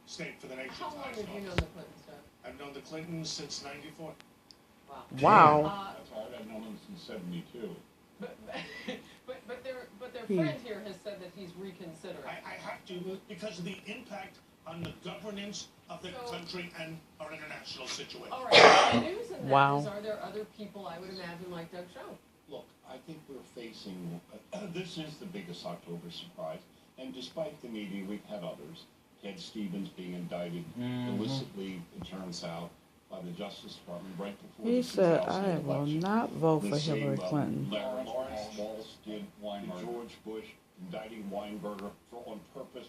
state for the nation's How long highest have you known office. the Clintons, Doug? I've known the Clintons since '94. Wow. Wow. That's right, I've known him since '72. But their friend here has said that he's reconsidering. I have to because of the impact on the governance of the country and our international situation. All right. The news in that Wow. is, are there other people I would imagine like Doug Schoen? Look, I think we're facing, this is the biggest October surprise, and despite the media, we've had others. Ted Stevens being indicted illicitly, it turns out, by the Justice Department right before He the said, 2000 I will election. not vote The for same, Hillary Clinton. Lawrence Walsh did George Bush indicting Weinberger on purpose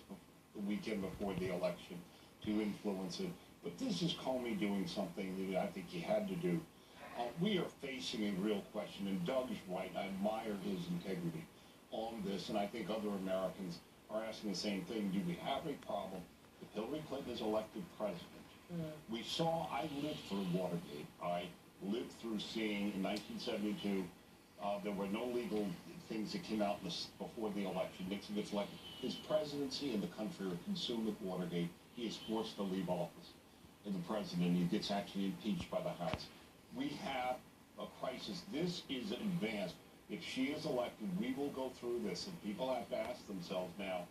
the weekend before the election to influence it. But this is Comey doing something that I think he had to do. We are facing a real question, and Doug's right. I admire his integrity on this, and I think other Americans are asking the same thing. Do we have a problem if Hillary Clinton is elected president? We saw, I lived through Watergate. I lived through seeing in 1972, there were no legal things that came out before the election. Nixon gets elected. His presidency and the country are consumed with Watergate. He is forced to leave office. And the president, he gets actually impeached by the House. We have a crisis. This is advanced. If she is elected, we will go through this. And people have to ask themselves now,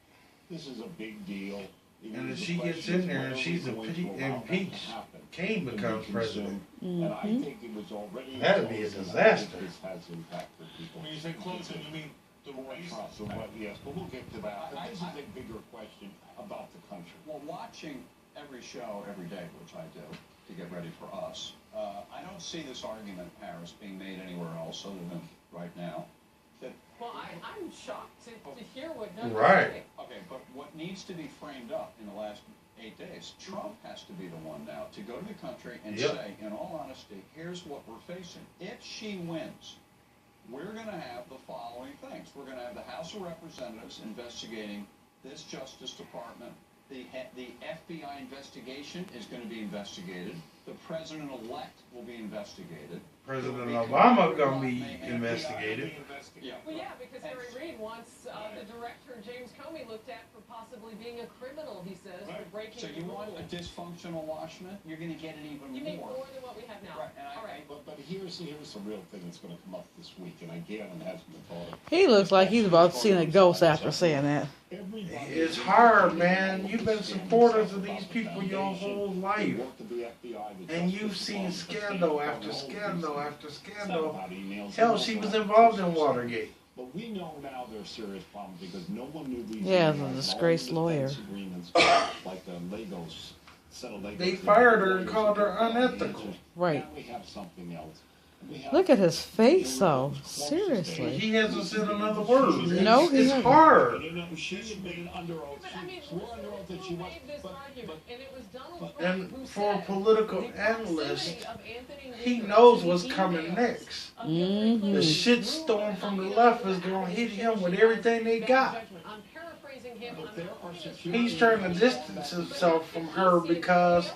this is a big deal. And if she gets in there and she's impeached, Kane becomes president. And I think it was already... That'd be a disaster. This has impacted people. When you say closer, you mean the race? Yes, but we'll get to that. But this is a bigger question about the country. Well, watching every show every day, which I do, to get ready for us, I don't see this argument, Harris, being made anywhere else other than right now. That Well, I'm shocked to hear what Doug is Right. saying. okay, but what needs to be framed up in the last 8 days, Trump has to be the one now to go to the country and Yep. say, in all honesty, here's what we're facing. If she wins, we're going to have the following things. We're going to have the House of Representatives investigating this Justice Department. The FBI investigation is going to be investigated. The president-elect will be investigated. President Obama gonna be investigated. Yeah. Well, yeah, because Harry Reid wants the director, James Comey, looked at for possibly being a criminal, he says, for breaking So the you want rules. a dysfunctional Washington? You're going to get it even You mean more. more than what we have now? Right, and All right. But here's the real thing that's going to come up this week, and again, it hasn't been thought of. He looks like he's about to see a ghost after saying that. It's hard, man. You've been supporters of these people your whole life. And you've seen scandal after scandal after scandal. Hell, she was involved in Watergate. But we know now there's serious problems because no one knew these. Yeah, emails, the all disgraced the lawyer. defense agreements, like the Legos, set of Legos. They fired her and called her unethical. Right. Now we have something else. Look at his face, though. Seriously. He hasn't said another word. No, he It's hasn't. hard. You know, she had been under oath. But I mean, She swore under oath that she who was. made this But argument? And it was Donald Trump And who for a said political the analyst, proximity of Anthony he Weiner knows to what's the coming emails next. of Hillary Clinton The ruined shitstorm from the Hillary left is Clinton gonna hit after him with she everything they bad got. judgment. I'm paraphrasing him. But I'm there not are putting his security- He's trying to distance himself from her because,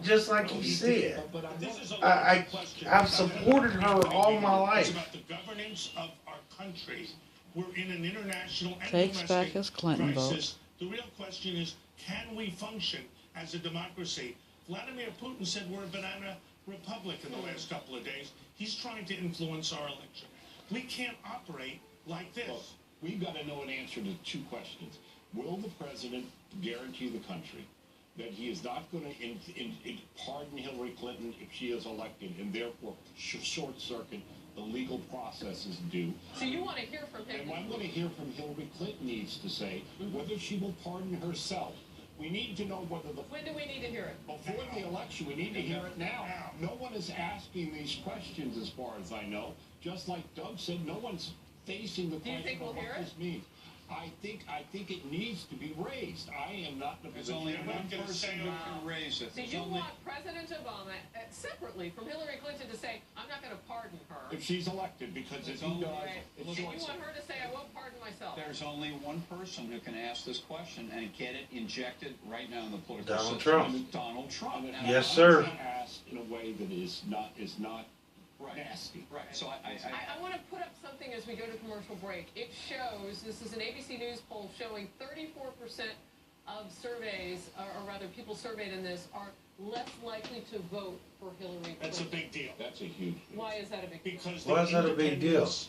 just like he said, This is a I've question. supported her all my It's life. about the governance of our country. We're in an international and Takes back domestic his Clinton vote. crisis. The real question is, can we function as a democracy? Vladimir Putin said we're a banana republic in the last couple of days. He's trying to influence our election. We can't operate like Look, this. we've got to know an answer to two questions. Will the president guarantee the country that he is not going to pardon Hillary Clinton if she is elected and therefore short circuit the legal processes due? So you want to hear from him? And I'm going to hear from Hillary Clinton needs to say whether she will pardon herself. We need to know whether the... When do we need to hear it? Before the election, we need to hear it now. No one is asking these questions as far as I know. Just like Doug said, no one's facing the Do you think question of we'll hear what it? this means. I think it needs to be raised. I am not in a There's position... only I'm one not gonna person say who can raise it. So There's you only- want President Obama separately from Hillary Clinton to say, I'm not going to pardon her. If she's elected, because if It's he only- does, Right. it's And you short want her to say, I won't pardon myself. There's only one person who can ask this question and get it injected right now in the political Donald system. Trump. Donald Trump. And Yes, sir. asked in a way that is not Right. nasty. Right. So I want to put up something as we go to commercial break. It shows, this is an ABC News poll showing 34% of surveys, or rather people surveyed in this, are less likely to vote for Hillary Clinton. That's a big deal. That's a huge deal. Why is that a big deal? Because Why is that a big deal? independents,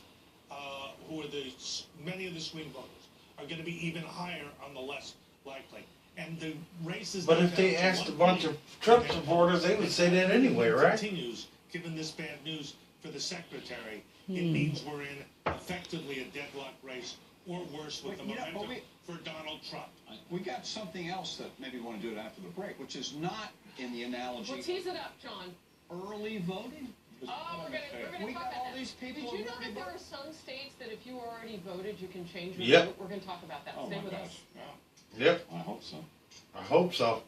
who are many of the swing voters, are going to be even higher on the less likely. And the races. But if they asked a bunch of Trump supporters, they would say that anyway, right? Continues, given this bad news for the secretary, it means we're in effectively a deadlock race, or worse, with the momentum for Donald Trump. We got something else that maybe we want to do it after the break, which is not in the analogy. Well, tease it up, John. Early voting. Oh, we're gonna We talk got about all that. these people. Did you know that there are some states that if you already voted, you can change your Yep. vote? We're gonna talk about that. Oh Stay my with gosh. us. Yeah. Yep, I hope so. I hope so.